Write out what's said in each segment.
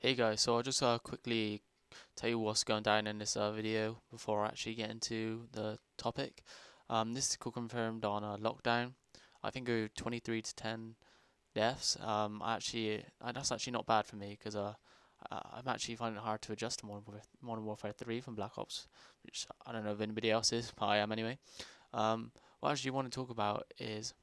Hey guys, so I'll just quickly tell you what's going down in this video before I actually get into the topic. This is confirmed on lockdown. I think go 23 to 10 deaths. That's actually not bad for me because I'm actually finding it hard to adjust to Modern Warfare 3 from Black Ops, which I don't know if anybody else is, but I am anyway. What I actually want to talk about is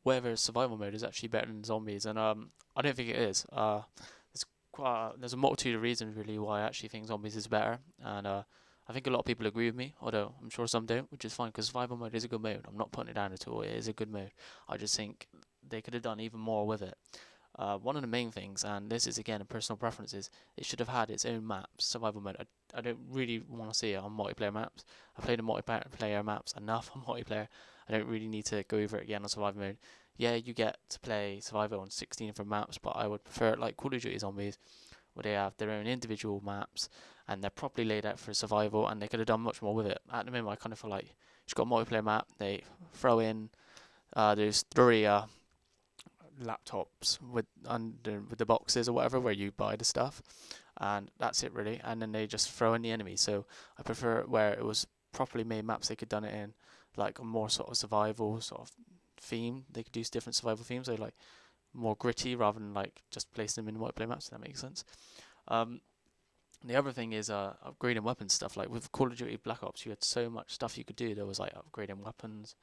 whether survival mode is actually better than zombies, and I don't think it is. There's a multitude of reasons really why I actually think zombies is better, and I think a lot of people agree with me, although I'm sure some don't, which is fine because survival mode is a good mode. I'm not putting it down at all. It is a good mode. I just think they could have done even more with it. One of the main things, and this is again a personal preference, is it should have had its own maps. Survival mode. I don't really want to see it on multiplayer maps. I played the multiplayer maps enough on multiplayer. I don't really need to go over it again on survival mode. Yeah, you get to play survival on 16 different maps, but I would prefer it like Call of Duty Zombies, where they have their own individual maps and they're properly laid out for survival, and they could have done much more with it. At the moment, I kind of feel like it's got a multiplayer map. They throw in there's three laptops with the boxes or whatever where you buy the stuff, and that's it really. And then they just throw in the enemies. So I prefer where it was properly made maps. They could done it in like a more sort of survival sort of theme. They could do different survival themes. So like more gritty rather than like just placing them in multiplayer maps. If that makes sense. Um, the other thing is upgrading weapons stuff. Like with Call of Duty Black Ops, you had so much stuff you could do. There was like upgrading weapons.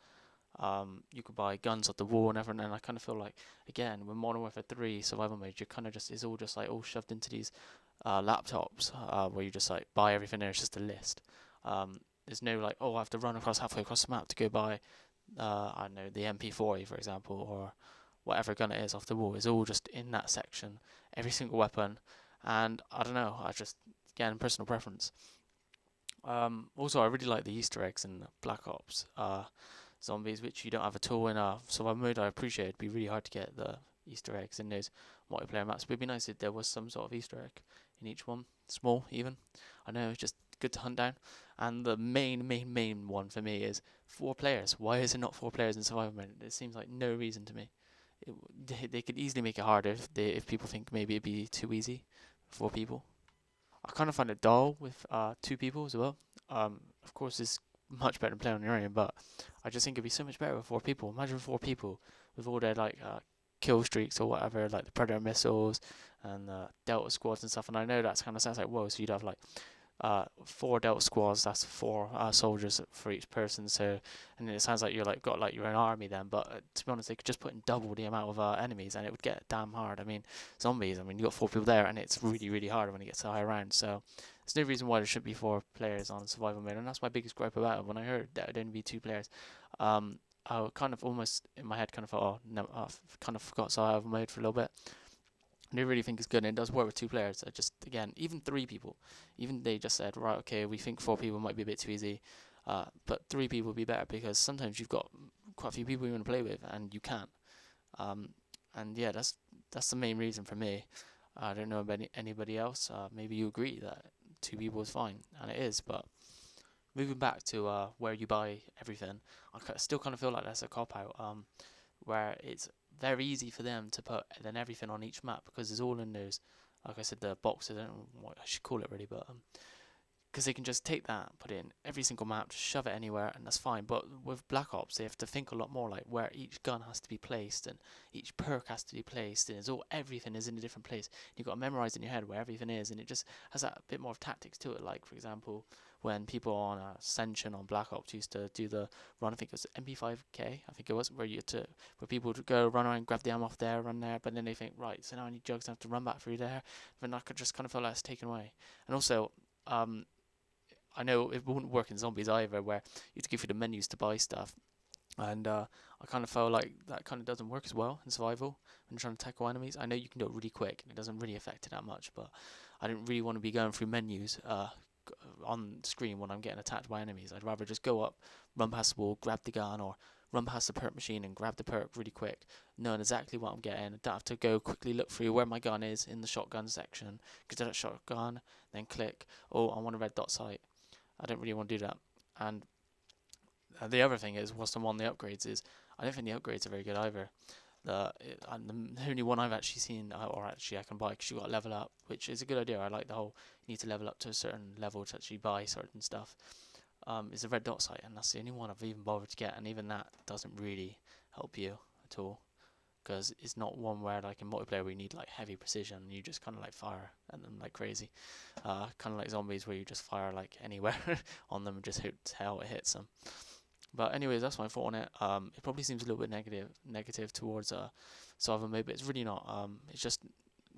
You could buy guns off the wall and everything. And I kind of feel like again with Modern Warfare 3 survival mode, you kind of just it's all just like all shoved into these laptops where you just like buy everything. There, it's just a list. There's no like, oh, I have to run halfway across the map to go buy I don't know, the MP40 for example, or whatever gun it is off the wall. Is all just in that section, every single weapon. And I don't know, I just, again, personal preference. Also, I really like the Easter eggs in Black Ops Zombies, which you don't have at all in survival mode. I appreciate it'd be really hard to get the Easter eggs in those multiplayer maps, but it'd be nice if there was some sort of Easter egg in each one, small even. I know it's just good to hunt down. And the main one for me is 4 players. Why is it not 4 players in survival mode? It seems like no reason to me. They could easily make it harder if people think maybe it'd be too easy for 4 people. I kind of find it dull with 2 people as well. Of course, it's much better than playing on your own, but I just think it'd be so much better with 4 people. Imagine 4 people with all their like kill streaks or whatever, like the Predator missiles and Delta squads and stuff. And I know that kind of sounds like whoa, so you'd have like 4 Delta squads. That's 4 soldiers for each person. So, and then it sounds like you're like got like your own army then. But to be honest, they could just put in double the amount of enemies, and it would get damn hard. I mean, zombies. I mean, you got 4 people there, and it's really hard when it gets to high round. So, there's no reason why there should be 4 players on survival mode, and that's my biggest gripe about it. When I heard that it'd only be 2 players, I kind of almost in my head kind of thought, oh no, I kind of forgot survival mode for a little bit. I do really think it's good, and it does work with 2 players. I just again, even 3 people, even they just said, right, okay, we think 4 people might be a bit too easy, but 3 people would be better because sometimes you've got quite a few people you want to play with, and you can't. Um, and yeah, that's the main reason for me. I don't know about anybody else. Maybe you agree that 2 people is fine, and it is. But moving back to where you buy everything, still kind of feel like that's a cop out. Where it's very easy for them to put then everything on each map because it's all in those, like I said, the boxes. I don't know what I should call it really, but because they can just take that, put it in every single map, just shove it anywhere, and that's fine. But with Black Ops, they have to think a lot more, like where each gun has to be placed and each perk has to be placed, and it's all everything is in a different place. You've got to memorize in your head where everything is, and it just has that bit more of tactics to it. Like for example, when people on Ascension on Black Ops used to do the run, I think it was MP5K, I think it was, where people would go run around, grab the ammo off there, run there, but then they think, right, so now I need jugs, I have to run back through there. Then I could just kind of feel like it's taken away. And also, I know it wouldn't work in zombies either, where you have to go through the menus to buy stuff. And I kind of felt like that kind of doesn't work as well in survival when trying to tackle enemies. I know you can do it really quick and it doesn't really affect it that much, but I didn't really want to be going through menus on screen when I'm getting attacked by enemies. I'd rather just go up, run past the wall, grab the gun, or run past the perk machine and grab the perk really quick, knowing exactly what I'm getting. I don't have to go quickly look through where my gun is in the shotgun section, get to that shotgun, then click, oh, I want a red dot sight. I don't really want to do that. And the other thing is, what's on the upgrades is, I don't think the upgrades are very good either. And the only one I've actually seen, or actually I can buy, because you got to level up, which is a good idea. I like the whole you need to level up to a certain level to actually buy certain stuff. Is a red dot sight, and that's the only one I've even bothered to get, and even that doesn't really help you at all, because it's not one where, like in multiplayer, where you need like heavy precision and you just kind of like fire at them like crazy, kind of like zombies where you just fire like anywhere on them and just hope to hell it hits them. But anyways, that's my thought on it. It probably seems a little bit negative towards survival mode, but it's really not. It's just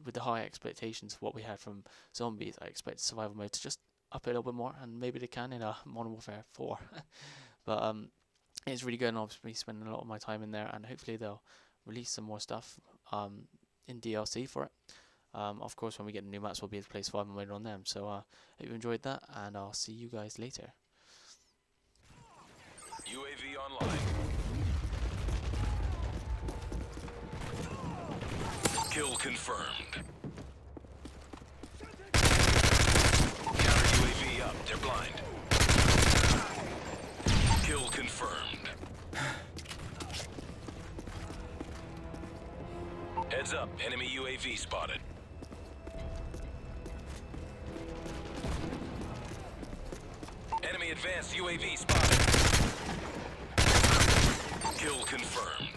with the high expectations of what we had from zombies, I expect survival mode to just up it a little bit more, and maybe they can in Modern Warfare 4. But it's really good, and I'll be spending a lot of my time in there, and hopefully they'll release some more stuff in DLC for it. Of course, when we get the new maps, we'll be able to play survival mode on them. So hope you enjoyed that, and I'll see you guys later. UAV online. Kill confirmed. Counter UAV up. They're blind. Kill confirmed. Heads up. Enemy UAV spotted. Enemy advanced UAV spotted. Kill confirmed.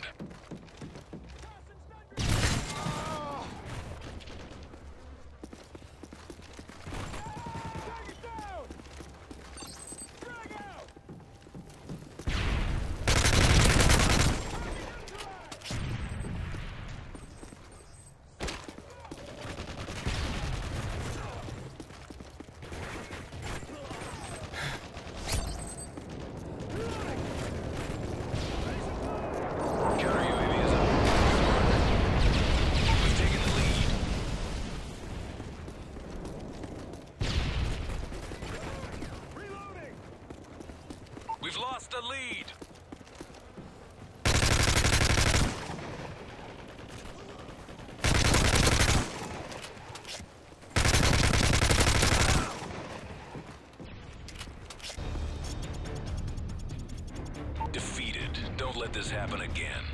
We've lost the lead. Defeated. Don't let this happen again.